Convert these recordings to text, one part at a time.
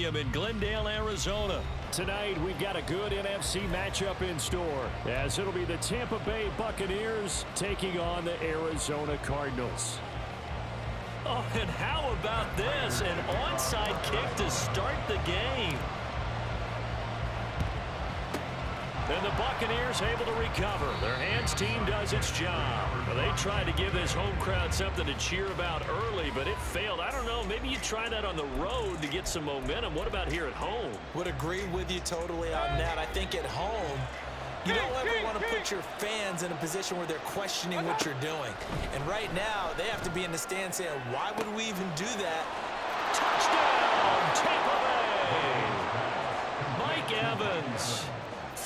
Stadium in Glendale, Arizona. Tonight, we've got a good NFC matchup in store, as it'll be the Tampa Bay Buccaneers taking on the Arizona Cardinals. Oh, and how about this? An onside kick to start the game. And the Buccaneers able to recover. Their hands team does its job. Well, they tried to give this home crowd something to cheer about early, but it failed. I don't know, maybe you try that on the road to get some momentum. What about here at home? Would agree with you totally on that. I think at home, you don't ever want to put your fans in a position where they're questioning what you're doing. And right now, they have to be in the stand saying, why would we even do that? Touchdown, Tampa Bay! Mike Evans.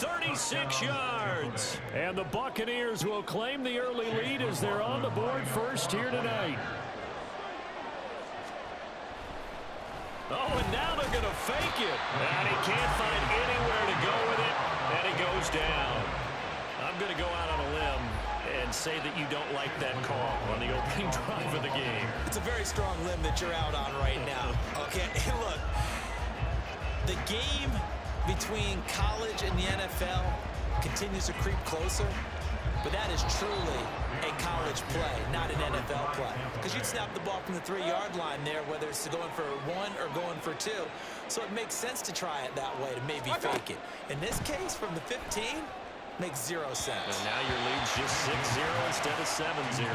36 yards. And the Buccaneers will claim the early lead as they're on the board first here tonight. Oh, and now they're going to fake it. And he can't find anywhere to go with it. And he goes down. I'm going to go out on a limb and say that you don't like that call on the opening drive of the game. It's a very strong limb that you're out on right now. Okay, look, the game between college and the NFL continues to creep closer, but that is truly a college play, not an NFL play. Because you'd snap the ball from the 3-yard line there, whether it's going for 1 or going for 2. So it makes sense to try it that way, to maybe fake it. In this case, from the 15, makes 0 sense. And now your lead's just 6-0 instead of 7-0.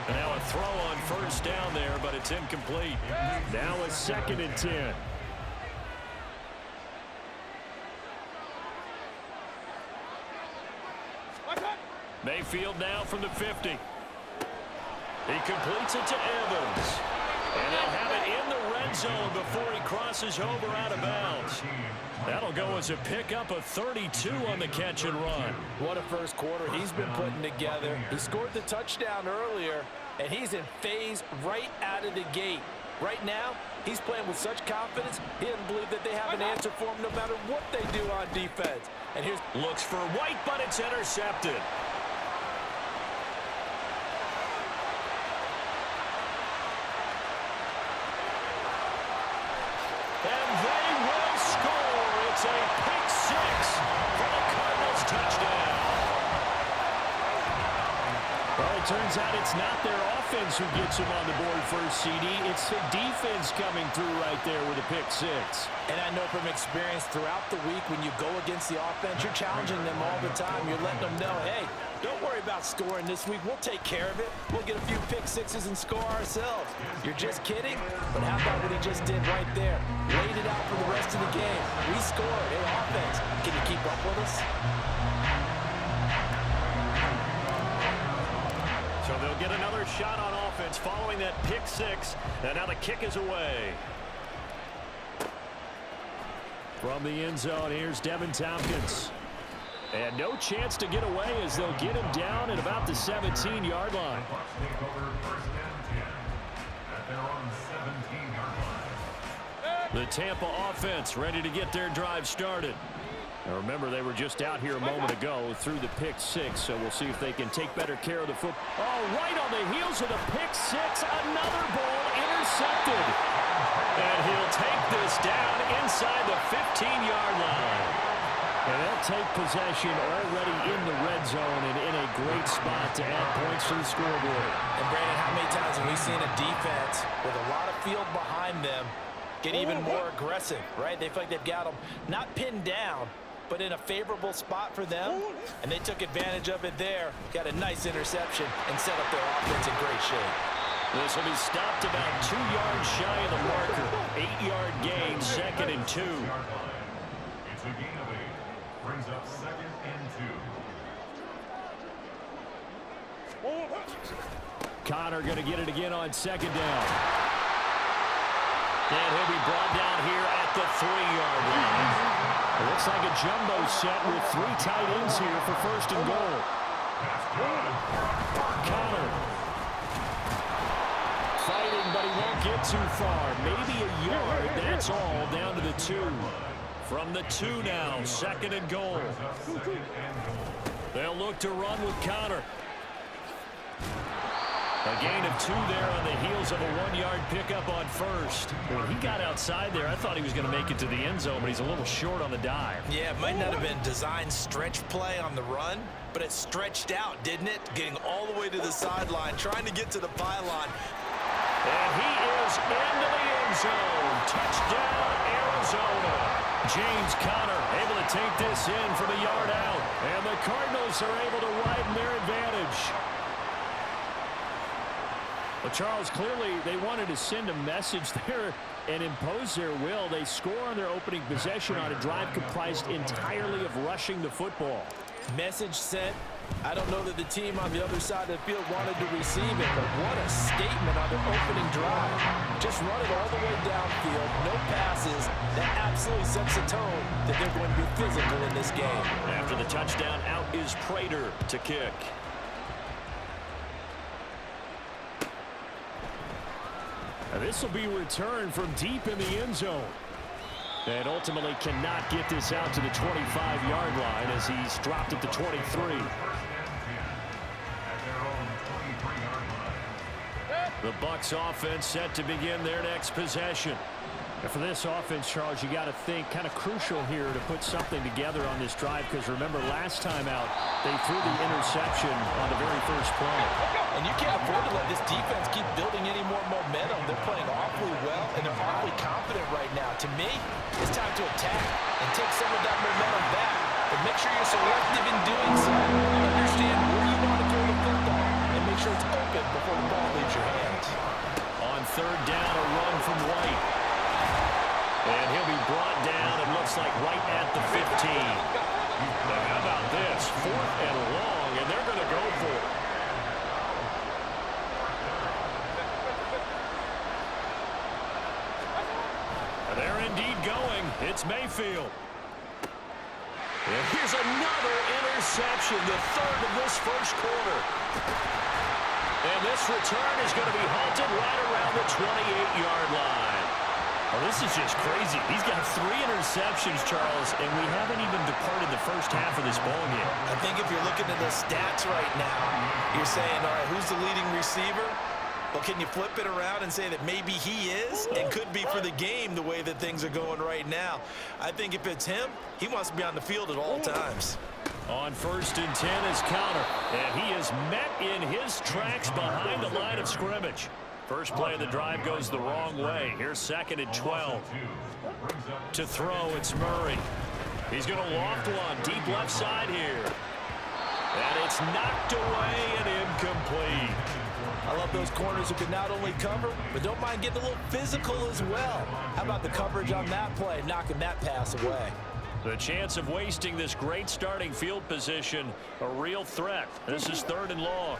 And now a throw on first down there, but it's incomplete. Now a 2nd and 10. Mayfield now from the 50. He completes it to Evans. And they'll have it in the red zone before he crosses over out of bounds. That'll go as a pickup of 32 on the catch and run. What a first quarter he's been putting together. He scored the touchdown earlier, and he's in phase right out of the gate. Right now, he's playing with such confidence, he doesn't believe that they have an answer for him no matter what they do on defense. And here's looks for White, but it's intercepted. And they will score. It's a pick 6 for the Cardinals touchdown. Well, it turns out it's not their offense who gets him on the board first, CD. It's the defense coming through right there with a pick 6. And I know from experience throughout the week, when you go against the offense, you're challenging them all the time. You're letting them know, hey, don't worry about scoring this week. We'll take care of it. We'll get a few pick 6s and score ourselves. You're just kidding? But how about what he just did right there? Laid it out for the rest of the game. We scored. Hey, offense, can you keep up with us? So they'll get another shot on offense following that pick 6. And now the kick is away. From the end zone, here's Devin Tompkins. And no chance to get away as they'll get him down at about the 17-yard line. The Tampa offense ready to get their drive started. Now remember, they were just out here a moment ago through the pick 6, so we'll see if they can take better care of the football. Oh, right on the heels of the pick 6, another ball intercepted. And he'll take this down inside the 15-yard line. And they'll take possession already in the red zone and in a great spot to add points to the scoreboard. And Brandon, how many times have we seen a defense with a lot of field behind them get even more aggressive, right? They feel like they've got them not pinned down, but in a favorable spot for them, and they took advantage of it there, got a nice interception, and set up their offense in great shape. This will be stopped about 2 yards shy of the marker. 8-yard gain, 2nd and 2. It's a gain of 8. Brings up 2nd and 2. Connor going to get it again on 2nd down. And he'll be brought down here at the 3-yard line. It looks like a jumbo set with 3 tight ends here for 1st and goal. Connor fighting, but he won't get too far. Maybe a yard. That's all down to the 2. From the 2 now, 2nd and goal. They'll look to run with Connor. A gain of 2 there on the heels of a 1-yard pickup on first. When he got outside there, I thought he was going to make it to the end zone, but he's a little short on the dive. Yeah, it might not have been designed stretch play on the run, but it stretched out, didn't it? Getting all the way to the sideline, trying to get to the pylon. And he is into the end zone. Touchdown, Arizona. James Conner able to take this in from a yard out. And the Cardinals are able to widen their advantage. Well, Charles, clearly they wanted to send a message there and impose their will. They score on their opening possession on a drive comprised entirely of rushing the football. Message sent. I don't know that the team on the other side of the field wanted to receive it, but what a statement on their opening drive. Just run it all the way downfield, no passes. That absolutely sets the tone that they're going to be physical in this game. After the touchdown, out is Prater to kick. This will be returned from deep in the end zone. And ultimately cannot get this out to the 25-yard line as he's dropped at the 23. The Bucs offense set to begin their next possession. And for this offense, Charles, you got to think kind of crucial here to put something together on this drive, because remember last time out they threw the interception on the very first play. And you can't afford to let this defense keep building any more momentum. They're playing awfully well, and they're awfully confident right now. To me, it's time to attack and take some of that momentum back. But make sure you're selective in doing so. Understand where you want to throw the football, and make sure it's open before the ball leaves your hands. On third down, a run from White. And he'll be brought down, it looks like, right at the 15. Now, how about this? 4th and long, and they're going to go for it. They're indeed going. It's Mayfield. And here's another interception, the 3rd of this first quarter. And this return is going to be halted right around the 28-yard line. Well, this is just crazy. He's got 3 interceptions, Charles, and we haven't even departed the first half of this ball game. I think if you're looking at the stats right now, you're saying, all right, who's the leading receiver? Well, can you flip it around and say that maybe he is and could be for the game the way that things are going right now? I think if it's him, he wants to be on the field at all times. On 1st and 10 is Conner, and he is met in his tracks behind the line of scrimmage. First play of the drive goes the wrong way. Here's 2nd and 12. To throw, it's Murray. He's going to loft one deep left side here. And it's knocked away and incomplete. I love those corners who can not only cover, but don't mind getting a little physical as well. How about the coverage on that play, knocking that pass away? The chance of wasting this great starting field position, a real threat. This is 3rd and long.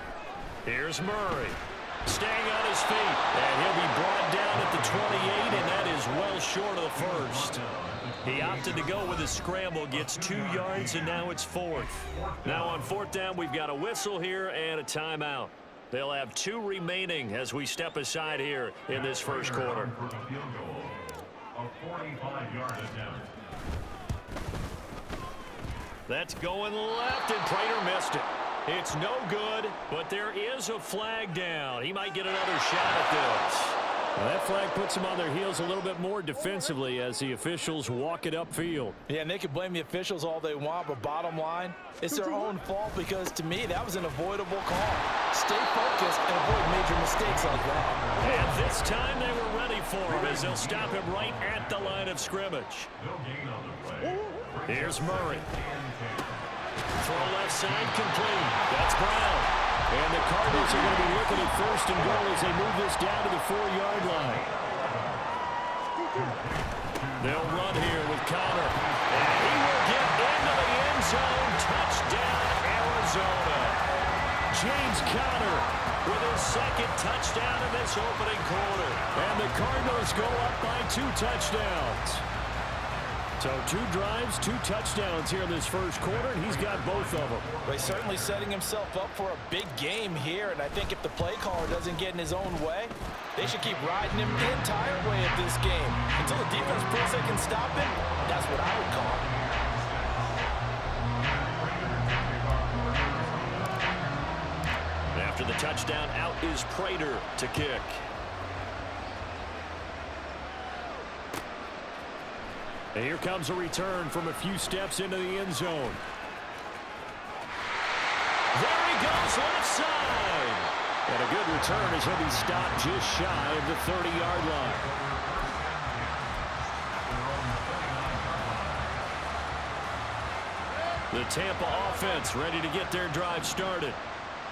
Here's Murray. Staying on his feet, and he'll be brought down at the 28, and that is well short of the first. He opted to go with a scramble, gets 2 yards, and now it's 4th. Now on 4th down, we've got a whistle here and a timeout. They'll have 2 remaining as we step aside here in this first quarter. That's going left, and Prater missed it. It's no good, but there is a flag down. He might get another shot at this. Well, that flag puts them on their heels a little bit more defensively as the officials walk it upfield. Yeah, and they can blame the officials all they want, but bottom line, it's their own fault because, to me, that was an avoidable call. Stay focused and avoid major mistakes like that. And this time they were ready for him as they'll stop him right at the line of scrimmage. Here's Murray. Throw left side complete. That's Brown. And the Cardinals are going to be looking at 1st and goal as they move this down to the 4-yard line. They'll run here with Conner. And he will get into the end zone. Touchdown, Arizona. James Conner with his 2nd touchdown in this opening quarter. And the Cardinals go up by 2 touchdowns. So 2 drives, 2 touchdowns here in this first quarter, and he's got both of them. But he's certainly setting himself up for a big game here, and I think if the play caller doesn't get in his own way, they should keep riding him the entire way of this game. Until the defense proves they can stop him, that's what I would call it. After the touchdown out is Prater to kick. And here comes a return from a few steps into the end zone. There he goes left side. And a good return as he'll be stopped just shy of the 30-yard line. The Tampa offense ready to get their drive started.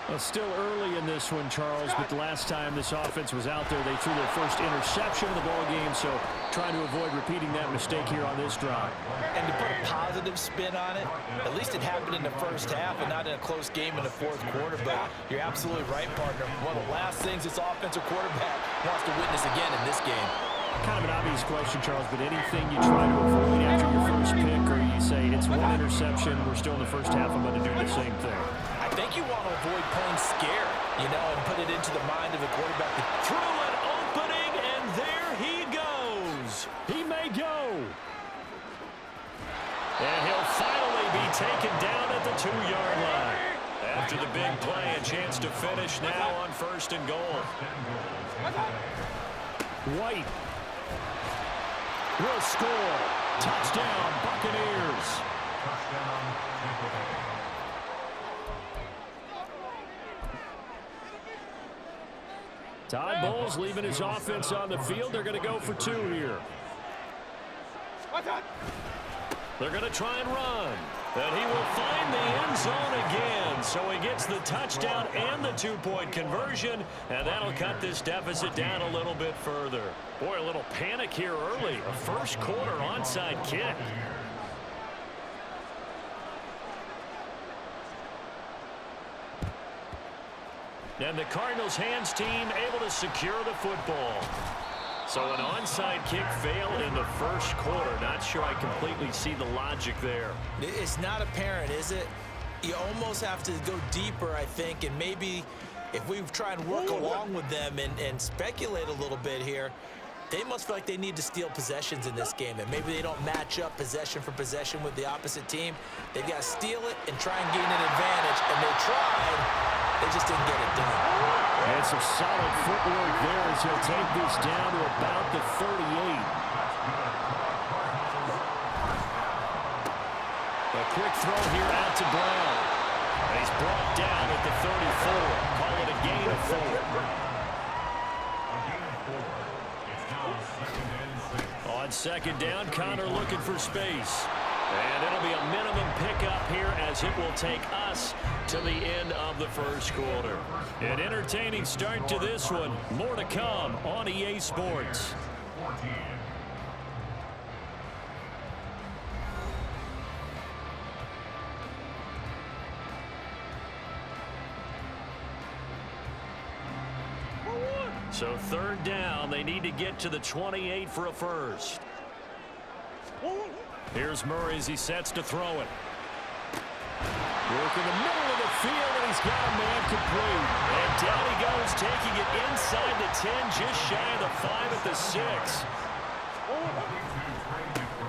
Well, still early in this one, Charles, but the last time this offense was out there, they threw their first interception of the ball game, so trying to avoid repeating that mistake here on this drive. And to put a positive spin on it, at least it happened in the first half and not in a close game in the fourth quarter, but you're absolutely right, partner. One of the last things this offensive quarterback wants to witness again in this game. Kind of an obvious question, Charles, but anything you try to avoid after your first pick, or you say it's one interception, we're still in the first half, I'm going to do the same thing. I think you want to avoid playing scared, and put it into the mind of the quarterback. Through an opening, and there he goes. He may go. And he'll finally be taken down at the 2-yard line. After the big play, a chance to finish now on 1st and goal. White will score. Touchdown, Buccaneers. Todd Bowles leaving his offense on the field. They're going to go for 2 here. They're going to try and run. And he will find the end zone again. So he gets the touchdown and the 2-point conversion. And that'll cut this deficit down a little bit further. Boy, a little panic here early. A first quarter onside kick. And the Cardinals hands team able to secure the football. So an onside kick fail in the first quarter. Not sure I completely see the logic there. It's not apparent, is it? You almost have to go deeper, I think, and maybe if we try and work along with them and speculate a little bit here, they must feel like they need to steal possessions in this game, and maybe they don't match up possession for possession with the opposite team. They've got to steal it and try and gain an advantage, and they tried. They just didn't get it done. And some solid footwork there as he'll take this down to about the 38. A quick throw here out to Brown. And he's brought down at the 34. Call it a gain of 4. On 2nd down, Connor looking for space. And it'll be a minimum pickup here as it will take us to the end of the first quarter. An entertaining start to this one. More to come on EA Sports. So 3rd down, they need to get to the 28 for a first. Here's Murray as he sets to throw it. Work in the middle of the field, and he's got a man complete. And down he goes, taking it inside the 10, just shy of the 5 at the 6.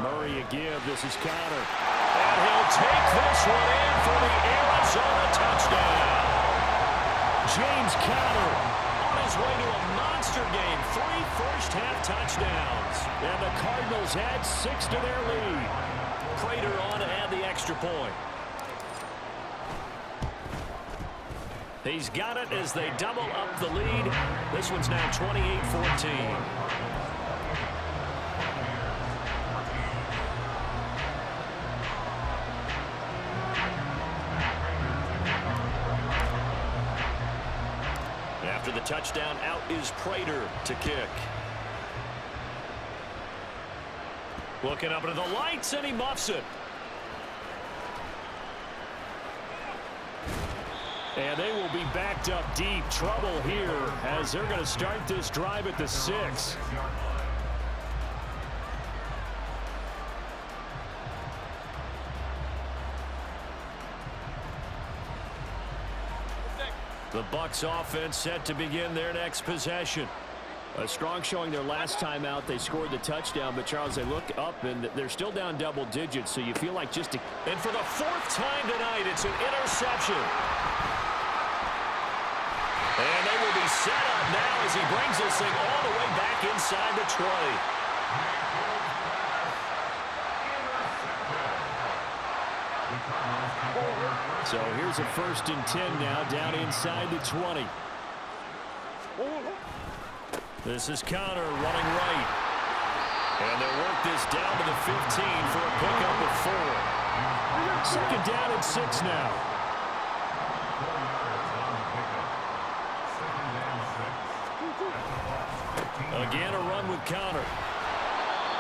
Murray a give. This is Connor. And he'll take this one in for the Arizona touchdown. James Conner on his way to a monster game. 3 first-half touchdowns. And the Cardinals add 6 to their lead. Prater on to add the extra point. He's got it as they double up the lead. This one's now 28-14. After the touchdown, out is Prater to kick. Looking up into the lights, and he muffs it. And they will be backed up deep. Trouble here as they're going to start this drive at the 6. The Bucs offense set to begin their next possession. A strong showing their last time out. They scored the touchdown, but Charles, they look up and they're still down double digits, so you feel like just to... And for the 4th time tonight, it's an interception. And they will be set up now as he brings this thing all the way back inside the 20. So here's a 1st and 10 now down inside the 20. This is Connor running right. And they'll work this down to the 15 for a pickup of 4. 2nd down and 6 now. Again, a run with Connor.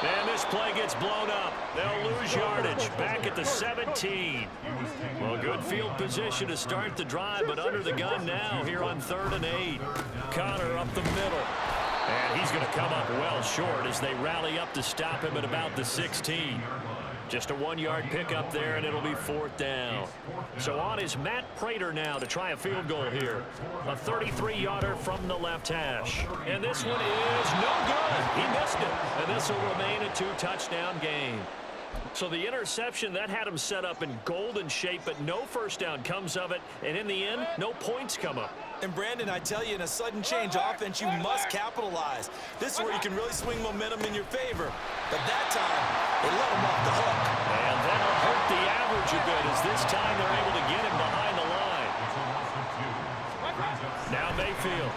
And this play gets blown up. They'll lose yardage back at the 17. Well, good field position to start the drive, but under the gun now here on 3rd and 8. Connor up the middle. And he's going to come up well short as they rally up to stop him at about the 16. Just a 1-yard pickup there, and it'll be 4th down. So on is Matt Prater now to try a field goal here. A 33-yarder from the left hash. And this one is no good. He missed it. And this will remain a 2-touchdown game. So the interception, that had him set up in golden shape, but no first down comes of it. And in the end, no points come up. And Brandon, I tell you, in a sudden change offense, you must capitalize. This is where you can really swing momentum in your favor. But that time, they let him off the hook. And that'll hurt the average a bit as this time they're able to get him behind the line. Now Mayfield.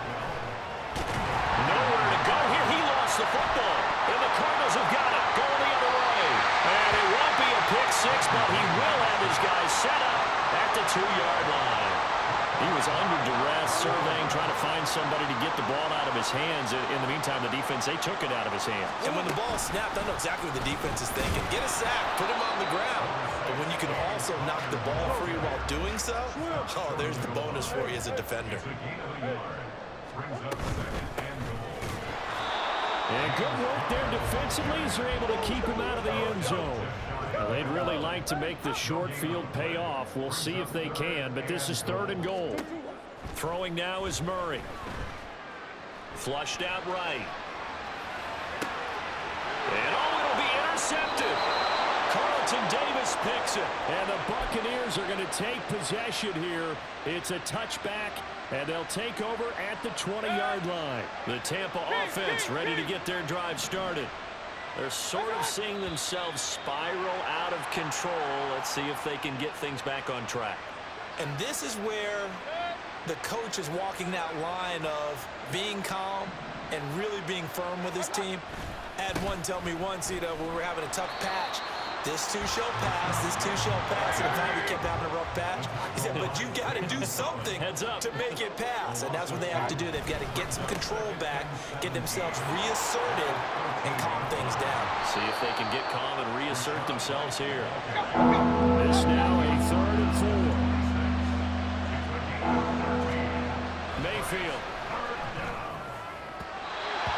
Nowhere to go here. He lost the football. And the Cardinals have got it. Going the other way. And it won't be a pick 6, but he will have his guys set up at the 2-yard line. He was under duress, surveying, trying to find somebody to get the ball out of his hands. In the meantime, the defense, they took it out of his hands. And when the ball snapped, I know exactly what the defense is thinking. Get a sack, put him on the ground. But when you can also knock the ball free while doing so, oh, there's the bonus for you as a defender. And good work there defensively as they're able to keep him out of the end zone. Well, they'd really like to make the short field pay off. We'll see if they can, but this is 3rd and goal. Throwing now is Murray. Flushed out right. And oh, it'll be intercepted. Carlton Davis picks it. And the Buccaneers are going to take possession here. It's a touchback, and they'll take over at the 20-yard line. The Tampa offense ready to get their drive started. They're sort of seeing themselves spiral out of control. Let's see if they can get things back on track. And this is where the coach is walking that line of being calm and really being firm with his team. I had one tell me once, when we were having a tough patch, this too shall pass, this too shall pass. And the time we kept having a rough patch, he said, but you got to do something to make it pass. And that's what they have to do. They've got to get some control back, get themselves reasserted, and calm things down. See if they can get calm and reassert themselves here. This now a 3rd and 4. Mayfield.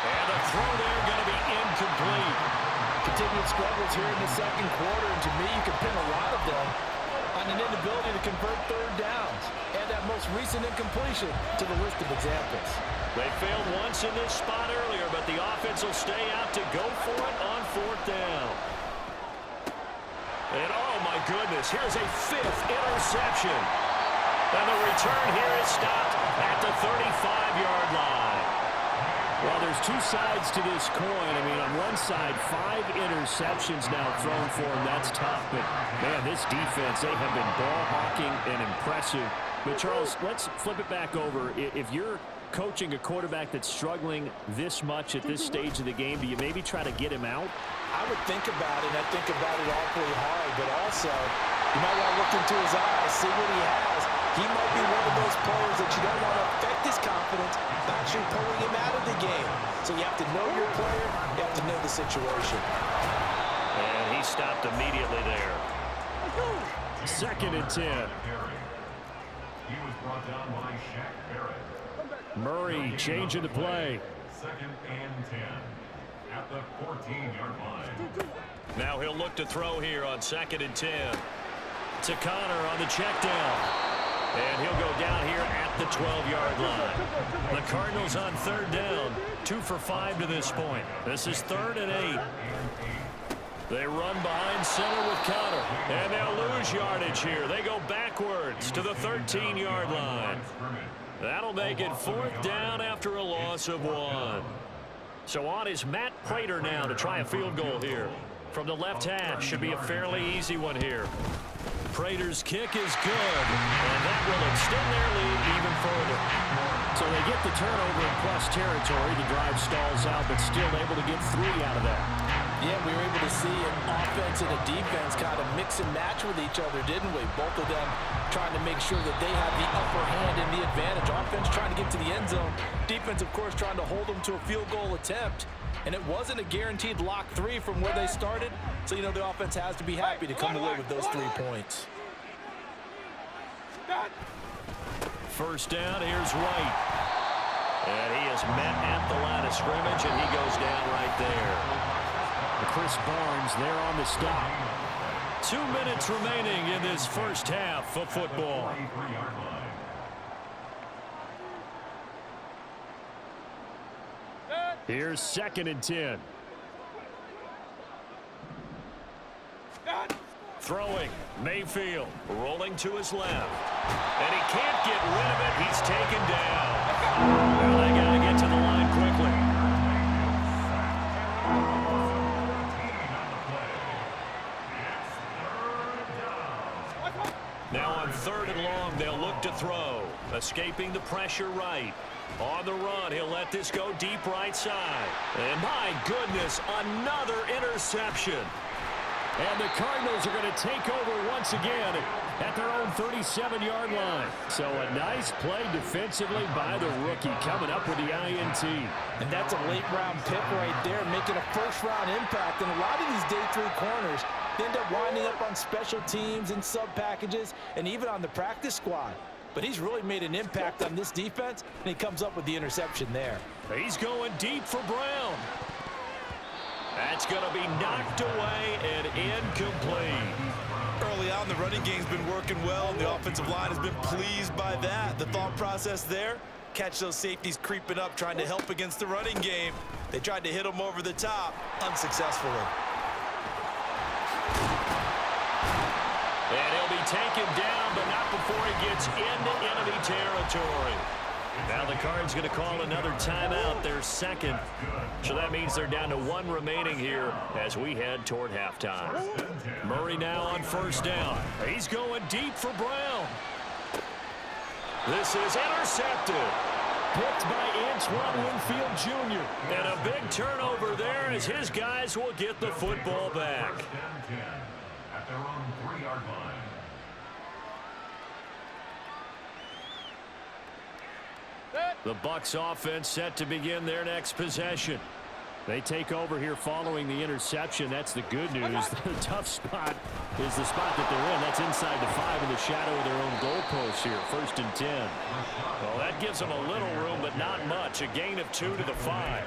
And the throw there going to be incomplete. Continued struggles here in the 2nd quarter, and to me, you can pin a lot of them on an inability to convert 3rd downs and that most recent incompletion to the list of examples. They failed once in this spot earlier, but the offense will stay out to go for it on 4th down. And oh my goodness, here's a 5th interception. And the return here is stopped at the 35-yard line. Well, there's 2 sides to this coin. I mean, on one side, 5 interceptions now thrown for him. That's tough. But, man, this defense, they have been ball hawking and impressive. But, Charles, let's flip it back over. If you're coaching a quarterback that's struggling this much at this stage of the game, do you maybe try to get him out? I would think about it, and I think about it awfully hard. But also, you might want to look into his eyes, see what he has. He might be one of those players that you don't want to affect his confidence by actually pulling him out of the game. So you have to know your player. You have to know the situation. And he stopped immediately there. 2nd and 10. He was brought down by Shaq Barrett. Murray changing the play. 2nd and 10 at the 14-yard line. Now he'll look to throw here on 2nd and 10. To Connor on the check down. And he'll go down here at the 12-yard line. The Cardinals on 3rd down. 2 for 5 to this point. This is 3rd and 8. They run behind center with Connor. And they'll lose yardage here. They go backwards to the 13-yard line. That'll make it 4th down after a loss of 1. So on is Matt Prater now to try a field goal here. From the left hash, should be a fairly easy one here. Prater's kick is good, and that will extend their lead even further. So they get the turnover in plus territory. The drive stalls out, but still able to get 3 out of that. Yeah, we were able to see an offense and a defense kind of mix and match with each other, didn't we? Both of them trying to make sure that they have the upper hand and the advantage. Offense trying to get to the end zone. Defense, of course, trying to hold them to a field goal attempt. And it wasn't a guaranteed lock 3 from where they started. So, you know, the offense has to be happy to come away with those 3 points. First down, here's White. And he is met at the line of scrimmage, and he goes down right there. Chris Barnes there on the stop. 2 minutes remaining in this first half of football. Here's 2nd and 10. Throwing, Mayfield rolling to his left. And he can't get rid of it. He's taken down. Now they got to get to the line quickly. Now on 3rd and long, they'll look to throw. Escaping the pressure right. On the run, he'll let this go deep right side. And my goodness, another interception. And the Cardinals are going to take over once again at their own 37-yard line. So a nice play defensively by the rookie coming up with the INT. And that's a late-round pick right there, making a first-round impact. And a lot of these day 3 corners, they end up winding up on special teams and sub-packages and even on the practice squad. But he's really made an impact on this defense, and he comes up with the interception there. He's going deep for Brown. That's going to be knocked away and incomplete. Early on, the running game's been working well, and the offensive line has been pleased by that. The thought process there, catch those safeties creeping up, trying to help against the running game. They tried to hit him over the top, unsuccessfully. And he'll be taken down, but not before he gets into enemy territory. Now the Cards going to call another timeout, their 2nd. So that means they're down to 1 remaining here as we head toward halftime. Murray now on 1st down. He's going deep for Brown. This is intercepted. Picked by Antoine Winfield Jr. And a big turnover there as his guys will get the football back. At their own 3-yard line. The Bucs offense set to begin their next possession. They take over here following the interception. That's the good news. The tough spot is the spot that they're in. That's inside the 5 in the shadow of their own goalpost here. 1st and 10. Well, that gives them a little room, but not much. A gain of 2 to the 5.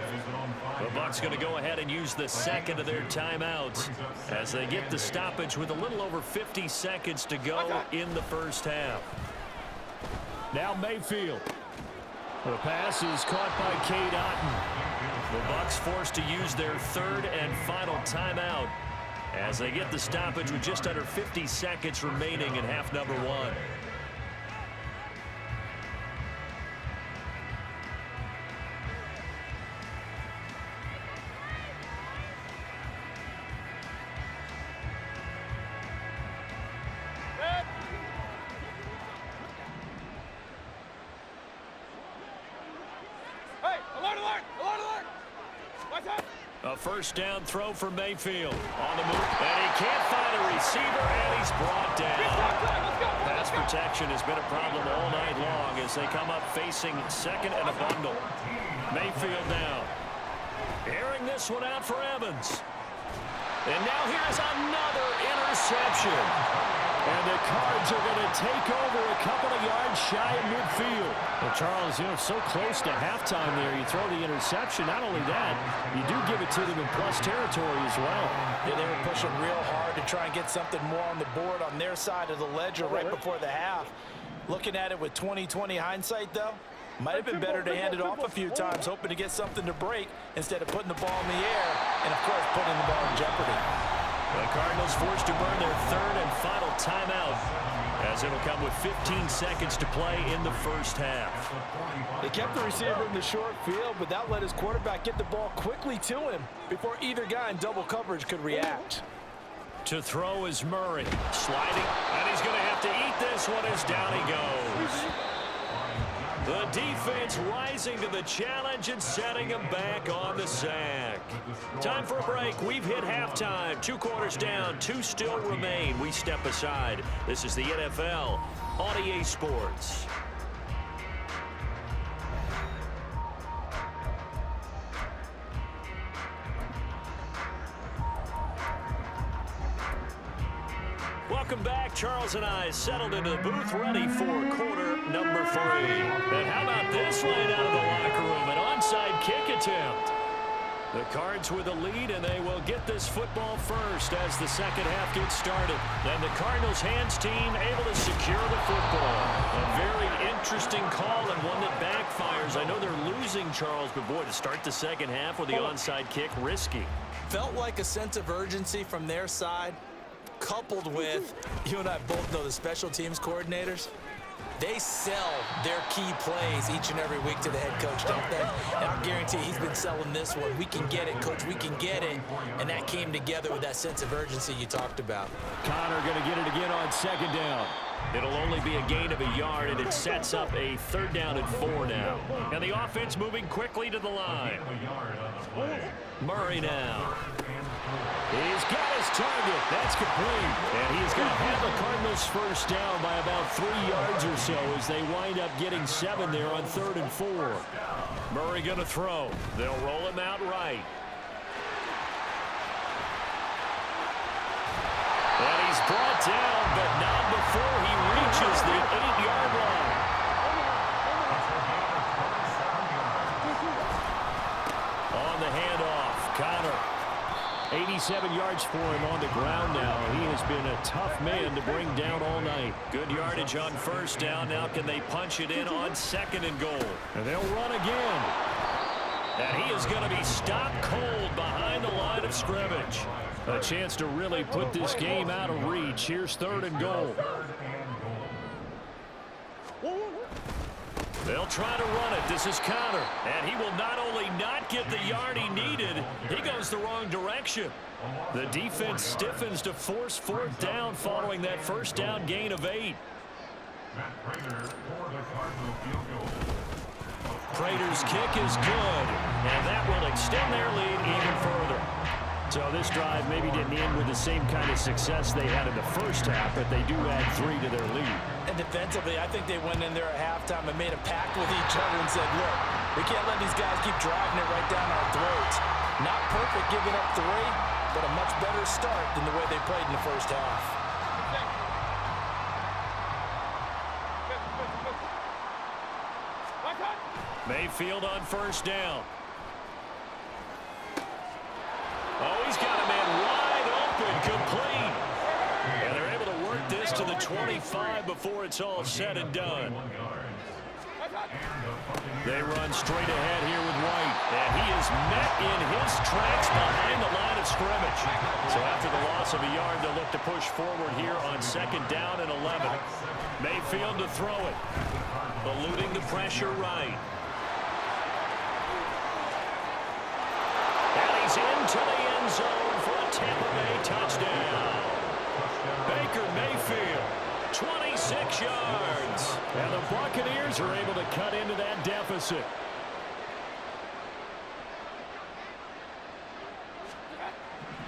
The Bucs going to go ahead and use the 2nd of their timeouts as they get the stoppage with a little over 50 seconds to go in the first half. Now Mayfield. The pass is caught by Cade Otton. The Bucs forced to use their 3rd and final timeout as they get the stoppage with just under 50 seconds remaining in half number 1. A first down throw for Mayfield on the move, and he can't find a receiver, and he's brought down. Pass protection has been a problem all night long as they come up facing 2nd and a bundle. Mayfield now airing this one out for Evans, and now here's another interception. And the Cards are going to take over a couple of yards shy of midfield. Well, Charles, you know, so close to halftime there. You throw the interception. Not only that, you do give it to them in plus territory as well. Yeah, they were pushing real hard to try and get something more on the board on their side of the ledger right before the half. Looking at it with 20/20 hindsight, though, might have been better to hand it off a few times, hoping to get something to break instead of putting the ball in the air and, of course, putting the ball in jeopardy. The Cardinals forced to burn their 3rd and final timeout as it'll come with 15 seconds to play in the first half. They kept the receiver in the short field, but that let his quarterback get the ball quickly to him before either guy in double coverage could react. To throw is Murray, sliding, and he's going to have to eat this one as down he goes. The defense rising to the challenge and setting him back on the sack. Time for a break. We've hit halftime. 2 quarters down, 2 still remain. We step aside. This is the NFL on EA Sports. Welcome back. Charles and I settled into the booth, ready for quarter number 3. And how about this laying out of the locker room? An onside kick attempt. The Cards with a lead, and they will get this football first as the second half gets started. And the Cardinals hands team able to secure the football. A very interesting call and one that backfires. I know they're losing, Charles, but boy, to start the second half with the onside kick, risky. Felt like a sense of urgency from their side, coupled with, you and I both know the special teams coordinators, they sell their key plays each and every week to the head coach, don't they? And I'll guarantee he's been selling this one. We can get it, coach, we can get it. And that came together with that sense of urgency you talked about. Connor going to get it again on second down. It'll only be a gain of a yard, and it sets up a 3rd down and 4 now. And the offense moving quickly to the line. Murray now. He's got his target. That's complete. And he's going to have the Cardinals first down by about 3 yards or so as they wind up getting 7 there on 3rd and 4. Murray going to throw. They'll roll him out right. And he's brought down, but not before he reaches the 8-yard line. On the handoff, Connor. 87 yards for him on the ground now. He has been a tough man to bring down all night. Good yardage on 1st down. Now can they punch it in on 2nd and goal? And they'll run again. And he is going to be stopped cold behind the line of scrimmage. A chance to really put this game out of reach. Here's 3rd and goal. They'll try to run it. This is Connor. And he will not only not get the yard he needed, he goes the wrong direction. The defense stiffens to force 4th down following that 1st down gain of 8. Prater's kick is good, and that will extend their lead even further. So this drive maybe didn't end with the same kind of success they had in the first half, but they do add 3 to their lead. And defensively, I think they went in there at halftime and made a pact with each other and said, look, we can't let these guys keep driving it right down our throats. Not perfect giving up 3, but a much better start than the way they played in the first half. Mayfield on 1st down. Oh, he's got a man wide open, complete. And they're able to work this to the 25 before it's all said and done. They run straight ahead here with White. And he is met in his tracks behind the line of scrimmage. So after the loss of a yard, they'll look to push forward here on 2nd down and 11. Mayfield to throw it. Eluding the pressure right. And he's into the end zone for a Tampa Bay touchdown. Baker Mayfield, 26 yards. And the Buccaneers are able to cut into that deficit.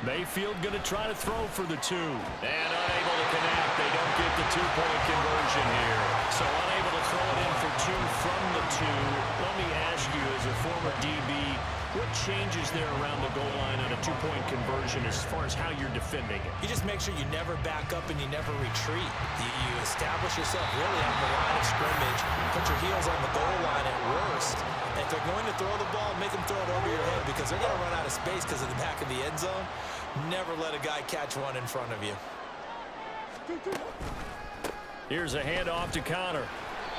Mayfield going to try to throw for the 2. And unable to connect. They don't get the 2-point conversion here. So unable to throw it in for 2 from the 2. Let me ask you, as a former DB, what changes there around the goal line on a 2-point conversion as far as how you're defending it? You just make sure you never back up and you never retreat. You establish yourself really on the line of scrimmage, put your heels on the goal line at worst. And if they're going to throw the ball, make them throw it over your head because they're going to run out of space because of the back of the end zone. Never let a guy catch one in front of you. Here's a handoff to Connor.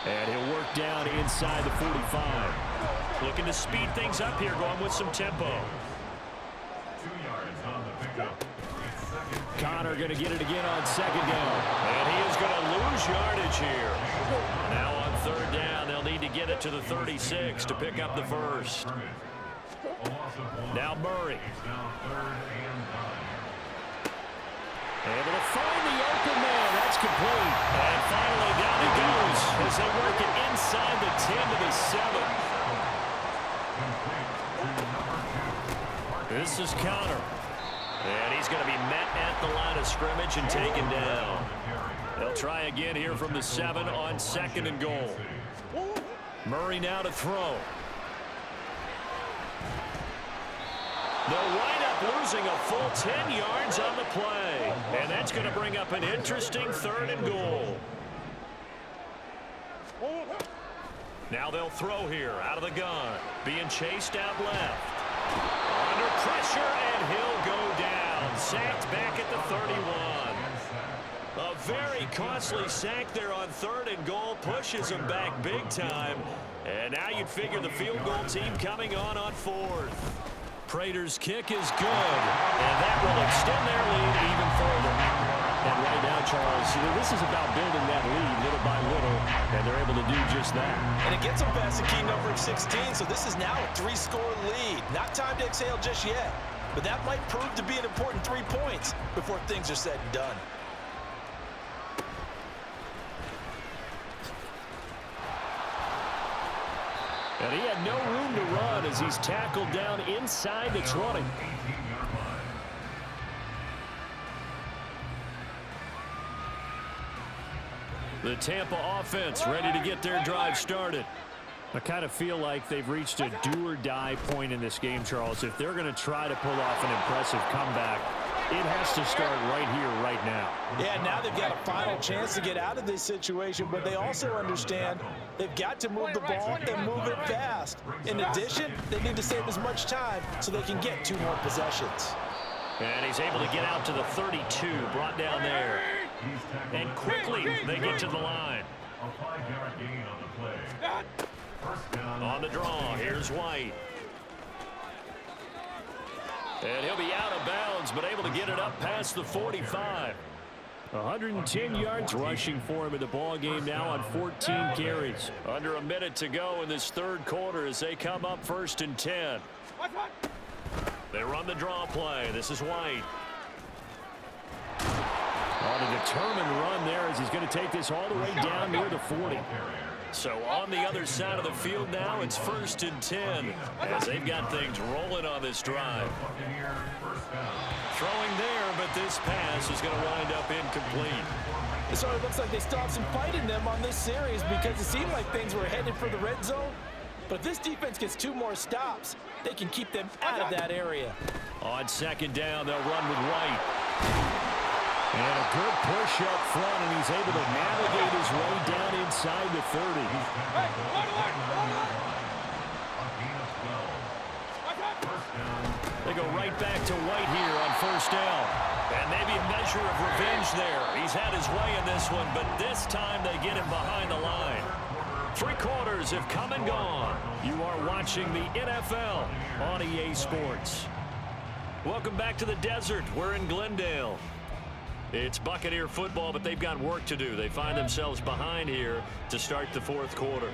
And he'll work down inside the 45. Looking to speed things up here, going with some tempo. Connor going to get it again on second down. And he is going to lose yardage here. Now on third down, they'll need to get it to the 36 to pick up the first. Now Murray. Able to find the open man. That's complete. And finally down he goes as they work it inside the 10 to the 7. This is Connor. And he's going to be met at the line of scrimmage and taken down. They'll try again here from the 7 on second and goal. Murray now to throw. They'll wind up losing a full 10 yards on the play. And that's going to bring up an interesting third and goal. Now they'll throw here out of the gun. Being chased out left. Under pressure, and he'll go down. Sacked back at the 31. A very costly sack there on third and goal. Pushes him back big time. And now you'd figure the field goal team coming on fourth. Prater's kick is good, and that will extend their lead even further. And right now, Charles, this is about building that lead little by little, and they're able to do just that. And it gets them past the key number of 16, so this is now a 3-score lead. Not time to exhale just yet, but that might prove to be an important 3 points before things are said and done. And he had no room to run as he's tackled down inside the 20. The Tampa offense ready to get their drive started. I kind of feel like they've reached a do-or-die point in this game, Charles. If they're going to try to pull off an impressive comeback, it has to start right here, right now. Yeah, now they've got a final chance to get out of this situation, but they also understand they've got to move the ball and move it fast. In addition, they need to save as much time so they can get 2 more possessions. And he's able to get out to the 32, brought down there. And quickly they get to the line. A 5-yard gain on the play. First down. On the draw, here's White. And he'll be out of bounds, but able to get it up past the 45. 110 yards rushing for him in the ball game now on 14 carries. Under a minute to go in this third quarter as they come up 1st and 10. They run the draw play. This is White. On a determined run there as he's going to take this all the way down near the 40. So on the other side of the field now, it's 1st and 10 as they've got things rolling on this drive. Throwing there, but this pass is going to wind up incomplete. It sort of looks like they still have some fight in them on this series because it seemed like things were headed for the red zone. But if this defense gets 2 more stops, they can keep them out of that area. On second down, they'll run with White. And a good push up front, and he's able to navigate his way down inside the 30. They go right back to White here on 1st down. And maybe a measure of revenge there. He's had his way in this one, but this time they get him behind the line. 3 quarters have come and gone. You are watching the NFL on EA Sports. Welcome back to the desert. We're in Glendale. It's Buccaneer football, but they've got work to do. They find themselves behind here to start the 4th quarter.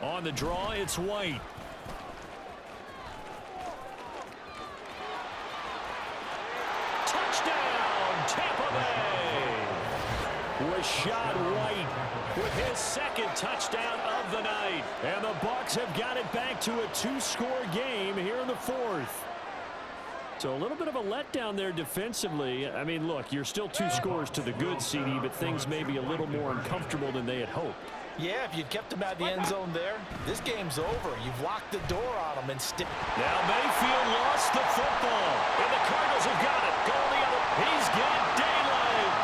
On the draw, it's White. Touchdown, Tampa Bay! Rashad White with his 2nd touchdown of the night. And the Bucs have got it back to a 2-score game here in the 4th. So a little bit of a letdown there defensively. I mean, look, you're still 2 scores to the good, CD, but things may be a little more uncomfortable than they had hoped. Yeah, if you'd kept them out of the end zone there, this game's over. You've locked the door on them. Now Mayfield lost the football, and the Cardinals have got it. Go the other. He's got daylight.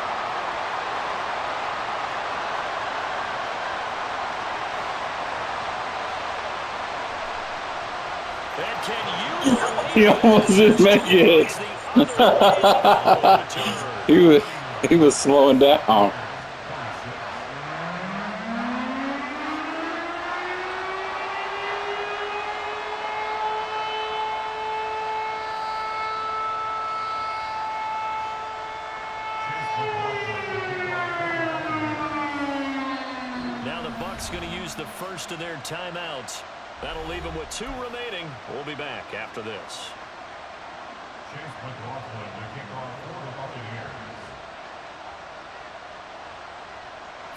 And can you He almost didn't make it. he was slowing down. Bucs going to use the first of their timeouts. That'll leave them with 2 remaining. We'll be back after this. Chase McLaughlin to kick off for the Buccaneers.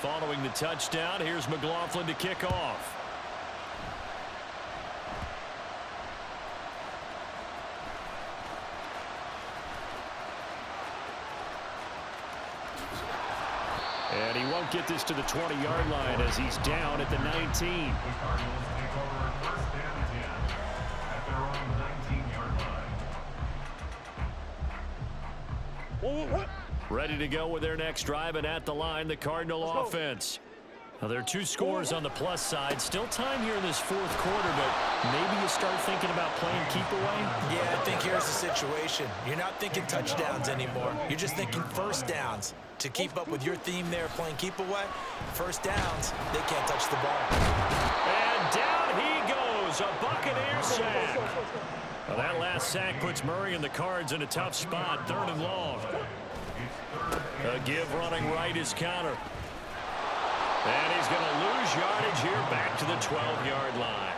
Following the touchdown, here's McLaughlin to kick off. And he won't get this to the 20-yard line as he's down at the 19. The Cardinals take over first down and 10 at their own 19-yard line. Ready to go with their next drive, and at the line, the Cardinal offense. Now, there are 2 scores on the plus side. Still time here in this 4th quarter, but maybe you start thinking about playing keep away? Yeah, I think here's the situation. You're not thinking touchdowns anymore. You're just thinking first downs. To keep up with your theme there, playing keep away, first downs, they can't touch the ball. And down he goes, a Buccaneer sack. Well, that last sack puts Murray and the Cards in a tough spot, 3rd and long. A give running right is counter. And he's going to lose yardage here back to the 12-yard line.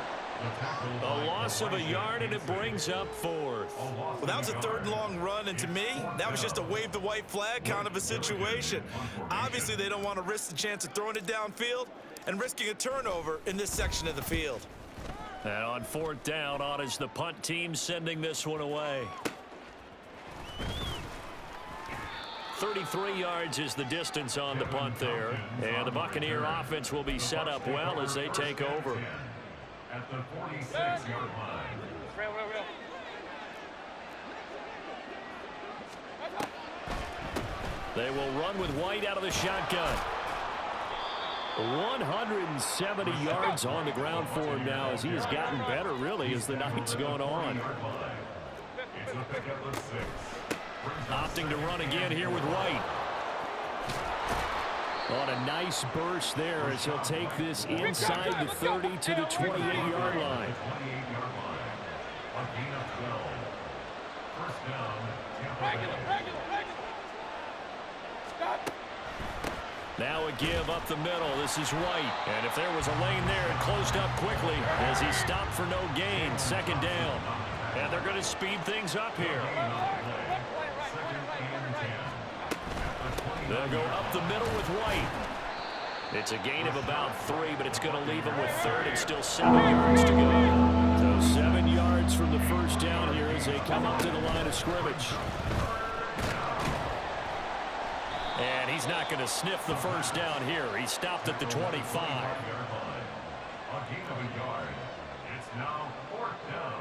A loss of a yard, and it brings up 4th. Well, that was a 3rd and long run, and to me, that was just a wave the white flag kind of a situation. Obviously, they don't want to risk the chance of throwing it downfield and risking a turnover in this section of the field. And on 4th down, on is the punt team sending this one away. 33 yards is the distance on the punt there. And the Buccaneer offense will be set up well as they take over. At the 46-yard line. They will run with White out of the shotgun. 170 yards on the ground for him now as he has gotten better, really, as the night's gone on. It's a pickup of 6. Opting to run again here with White. On a nice burst there as he'll take this inside the 30 to the 28-yard line. A gain of 12. First down, Tampa. Now a give up the middle. This is White. And if there was a lane there, it closed up quickly as he stopped for no gain. 2nd down. And they're going to speed things up here. They'll go up the middle with White. It's a gain of about 3, but it's going to leave him with 3rd and still 7 yards to go. So 7 yards from the first down here as they come up to the line of scrimmage. And he's not going to sniff the first down here. He stopped at the 25. A gain of a yard. It's now 4th down.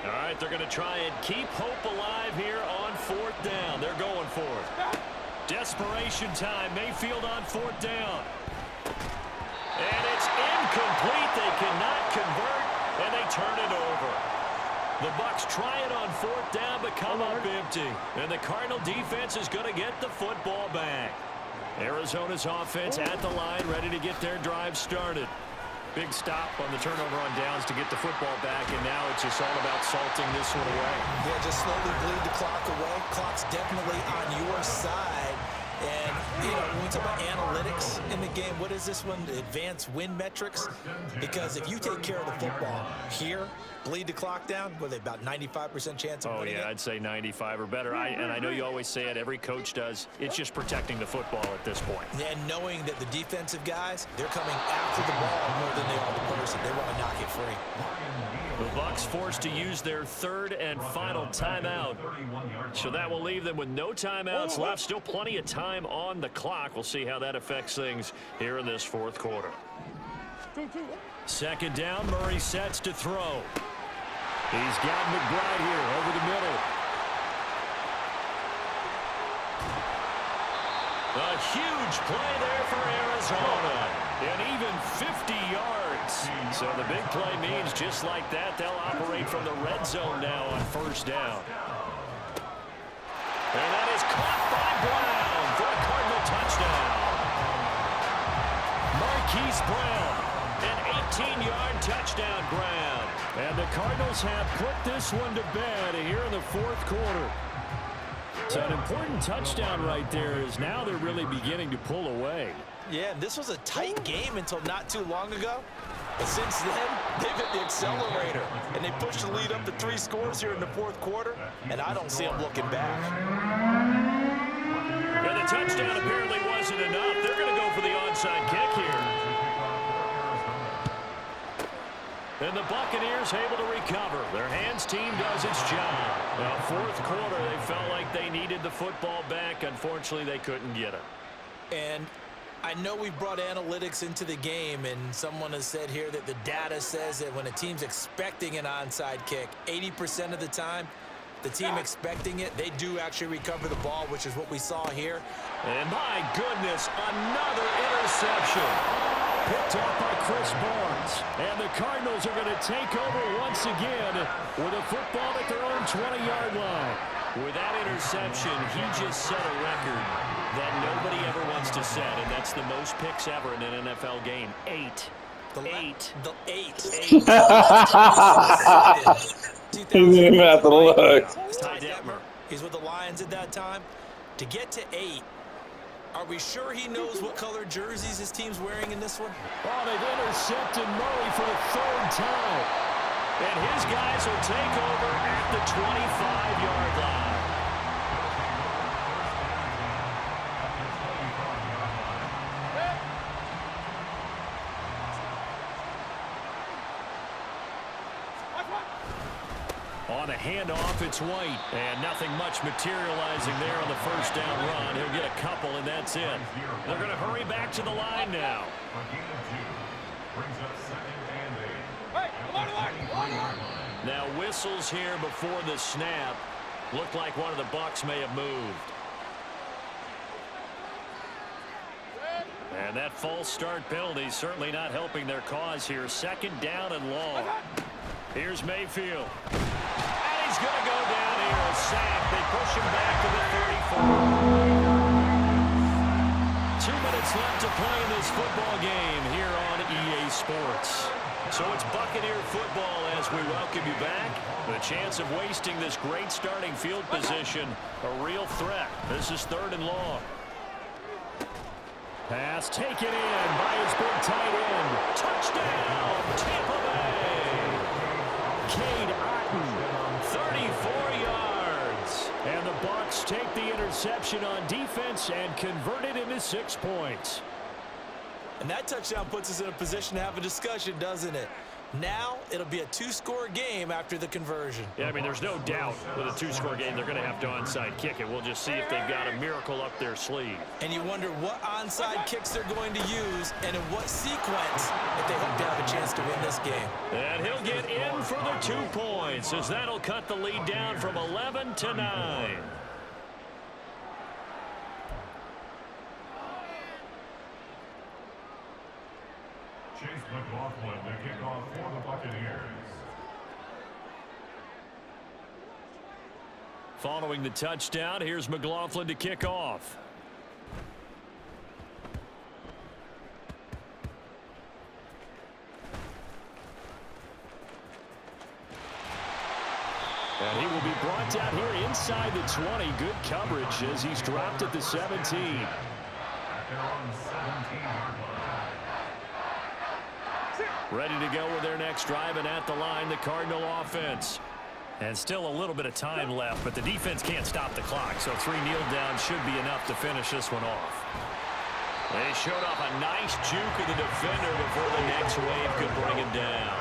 All right, they're going to try and keep hope alive here on 4th down. They're going for it. Desperation time. Mayfield on 4th down. And it's incomplete. They cannot convert, and they turn it over. The Bucs try it on 4th down, but come up empty. And the Cardinal defense is going to get the football back. Arizona's offense at the line, ready to get their drive started. Big stop on the turnover on downs to get the football back, and now it's just all about salting this one away. Yeah, just slowly bleed the clock away. Clock's definitely on your side. And, you know, when we talk about analytics in the game, what is this one? Advanced win metrics? Because if you take care of the football here, bleed the clock down, with about 95% chance of winning it? I'd say 95 or better. And I know you always say it, every coach does. It's just protecting the football at this point. And knowing that the defensive guys, they're coming after the ball more than they are the person. They want to knock it free. The Bucs forced to use their 3rd and final timeout. So that will leave them with no timeouts left. Still plenty of time on the clock. We'll see how that affects things here in this 4th quarter. 2nd down, Murray sets to throw. He's got McBride here over the middle. A huge play there for Arizona. And even 50 yards. So the big play means just like that, they'll operate from the red zone now on 1st down. And that is caught by Brown for a Cardinal touchdown. Marquise Brown, an 18-yard touchdown grab. And the Cardinals have put this one to bed here in the fourth quarter. So an important touchdown right there is now they're really beginning to pull away. Yeah, this was a tight game until not too long ago. But since then, they've hit the accelerator. And they pushed the lead up to 3 scores here in the fourth quarter. And I don't see them looking back. And the touchdown apparently wasn't enough. They're going to go for the onside kick here. And the Buccaneers able to recover. Their hands team does its job. Now, fourth quarter, they felt like they needed the football back. Unfortunately, they couldn't get it. And I know we've brought analytics into the game, and someone has said here that the data says that when a team's expecting an onside kick, 80% of the time, the team expecting it, they do actually recover the ball, which is what we saw here. And my goodness, another interception. Picked off by Chris Barnes. And the Cardinals are going to take over once again with a football at their own 20-yard line. With that interception, he just set a record that nobody ever wants to set, and that's the most picks ever in an NFL game. 8. The eight. He didn't even have to look. He's with the Lions at that time. To get to 8, are we sure he knows what color jerseys his team's wearing in this one? Oh, they've intercepted Murray for the 3rd time. And his guys will take over at the 25-yard line. On a handoff, it's White. And nothing much materializing there on the first down run. He'll get a couple, and that's it. They're going to hurry back to the line now. Now whistles here before the snap. Looked like one of the Bucs may have moved. And that false start penalty certainly not helping their cause here. 2nd down and long. Here's Mayfield. And he's going to go down here. A sack. They push him back to the 34. 2 minutes left to play in this football game here on EA Sports. So it's Buccaneer football as we welcome you back. The chance of wasting this great starting field position, a real threat. This is 3rd and long. Pass taken in by his big tight end. Touchdown, Tampa Bay. Cade Otton, 34 yards. And the Bucs take the interception on defense and convert it into 6 points. And that touchdown puts us in a position to have a discussion, doesn't it? Now it'll be a 2-score game after the conversion. Yeah, I mean, there's no doubt with a 2-score game they're going to have to onside kick it. We'll just see if they've got a miracle up their sleeve. And you wonder what onside kicks they're going to use and in what sequence if they hope to have a chance to win this game. And he'll get in for the 2 points as that'll cut the lead down from 11 to 9. Chase McLaughlin to kick off for the Buccaneers. Following the touchdown, here's McLaughlin to kick off. And he will be brought down here inside the 20. Good coverage as he's dropped at the 17. At their own 17-yard line. Ready to go with their next drive, and at the line, the Cardinal offense. And still a little bit of time left, but the defense can't stop the clock, so 3 kneel downs should be enough to finish this one off. They showed off a nice juke of the defender before the next wave could bring him down.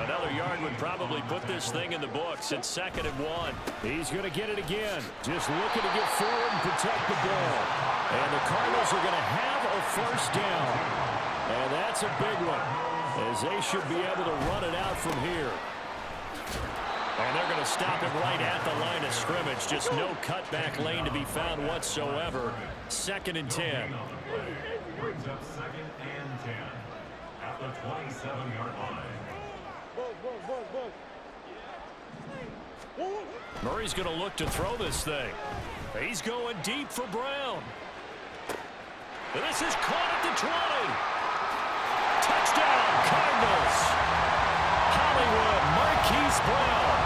Another yard would probably put this thing in the books. It's 2nd and 1. He's going to get it again. Just looking to get forward and protect the ball. And the Cardinals are going to have a first down. And that's a big one, as they should be able to run it out from here. And they're going to stop it right at the line of scrimmage. Just no cutback lane to be found whatsoever. 2nd and 10. Brings up 2nd and 10 at the 27-yard line. Murray's going to look to throw this thing. He's going deep for Brown. And this is caught at the 20. Touchdown, Cardinals. Hollywood Chase Brown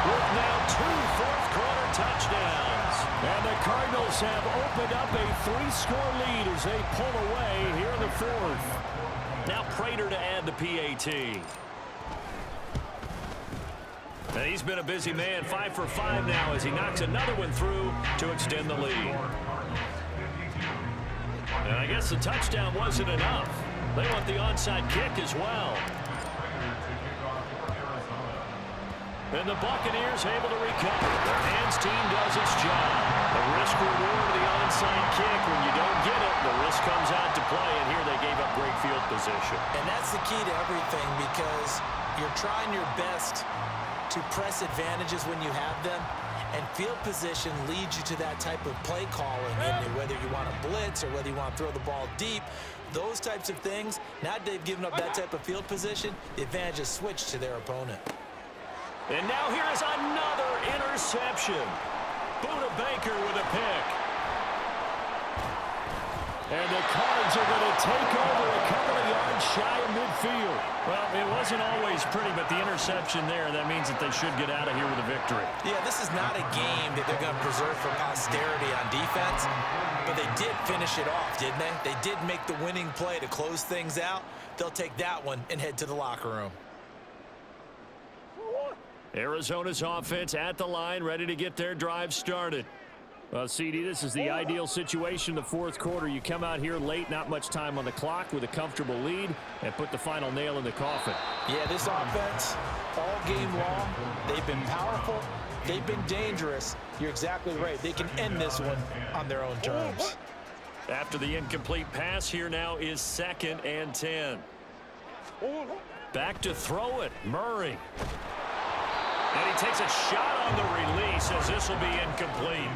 with now 2 fourth-quarter touchdowns. And the Cardinals have opened up a 3-score lead as they pull away here in the fourth. Now Prater to add the PAT. And he's been a busy man, 5 for 5 now as he knocks another one through to extend the lead. And I guess the touchdown wasn't enough. They want the onside kick as well. And the Buccaneers able to recover. Their hands team does its job. The risk reward of the onside kick. When you don't get it, the risk comes out to play. And here they gave up great field position. And that's the key to everything, because you're trying your best to press advantages when you have them. And field position leads you to that type of play calling. And whether you want to blitz or whether you want to throw the ball deep, those types of things, now they've given up that type of field position, the advantage is switched to their opponent. And now here is another interception. Buda Baker with a pick. And the Cards are going to take over a couple of yards shy of midfield. Well, it wasn't always pretty, but the interception there, that means that they should get out of here with a victory. Yeah, this is not a game that they're going to preserve for posterity on defense, but they did finish it off, didn't they? They did make the winning play to close things out. They'll take that one and head to the locker room. Arizona's offense at the line, ready to get their drive started. Well, CD, this is the ideal situation in the fourth quarter. You come out here late, not much time on the clock, with a comfortable lead, and put the final nail in the coffin. Yeah, this offense, all game long, they've been powerful, they've been dangerous. You're exactly right. They can end this one on their own terms. After the incomplete pass, here now is 2nd and 10. Back to throw it, Murray. And he takes a shot on the release as this will be incomplete.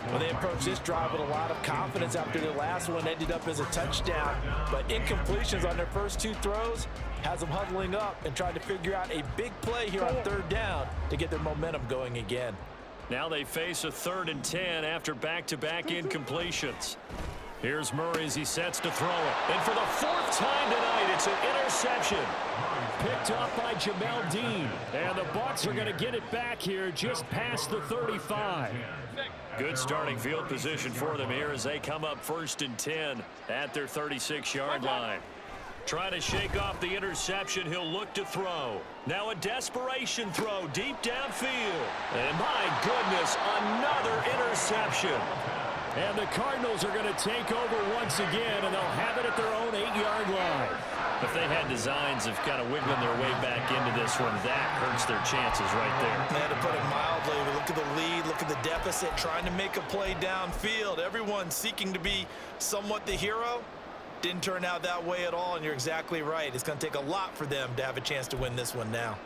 Well, they approached this drive with a lot of confidence after the last one ended up as a touchdown. But incompletions on their first 2 throws has them huddling up and trying to figure out a big play here on 3rd down to get their momentum going again. Now they face a 3rd and 10 after back-to-back incompletions. Here's Murray as he sets to throw it. And for the 4th time tonight, it's an interception. Picked up by Jamel Dean. And the Bucs are going to get it back here just past the 35. Good starting field position for them here as they come up 1st and 10 at their 36-yard line. Trying to shake off the interception, he'll look to throw. Now a desperation throw deep downfield. And my goodness, another interception. And the Cardinals are going to take over once again, and they'll have it at their own 8-yard line. If they had designs of kind of wiggling their way back into this one, that hurts their chances right there. Man, to put it mildly, look at the lead, look at the deficit, trying to make a play downfield. Everyone seeking to be somewhat the hero. Didn't turn out that way at all, and you're exactly right. It's going to take a lot for them to have a chance to win this one now.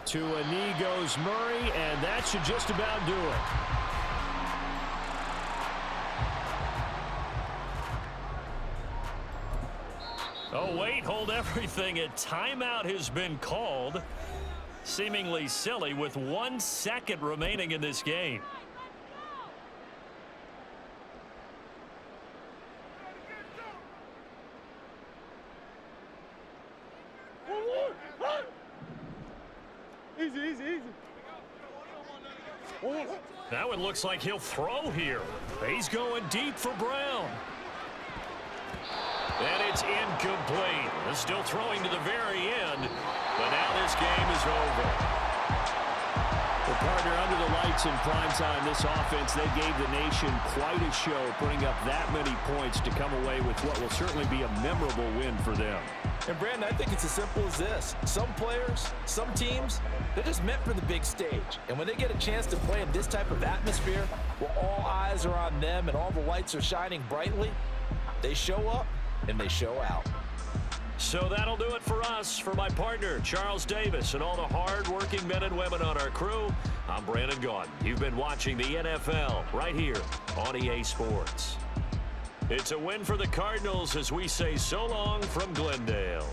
To a knee goes Murray, and that should just about do it. Oh, wait, hold everything. A timeout has been called. Seemingly silly with 1 second remaining in this game. That one looks like he'll throw here. He's going deep for Brown. And it's incomplete. They're still throwing to the very end, but now this game is over. Well, partner, under the lights in primetime, this offense, they gave the nation quite a show, putting up that many points to come away with what will certainly be a memorable win for them. And, Brandon, I think it's as simple as this. Some players, some teams, they're just meant for the big stage. And when they get a chance to play in this type of atmosphere, where all eyes are on them and all the lights are shining brightly, they show up and they show out. So that'll do it for us. For my partner, Charles Davis, and all the hard-working men and women on our crew, I'm Brandon Gaudin. You've been watching the NFL right here on EA Sports. It's a win for the Cardinals as we say so long from Glendale.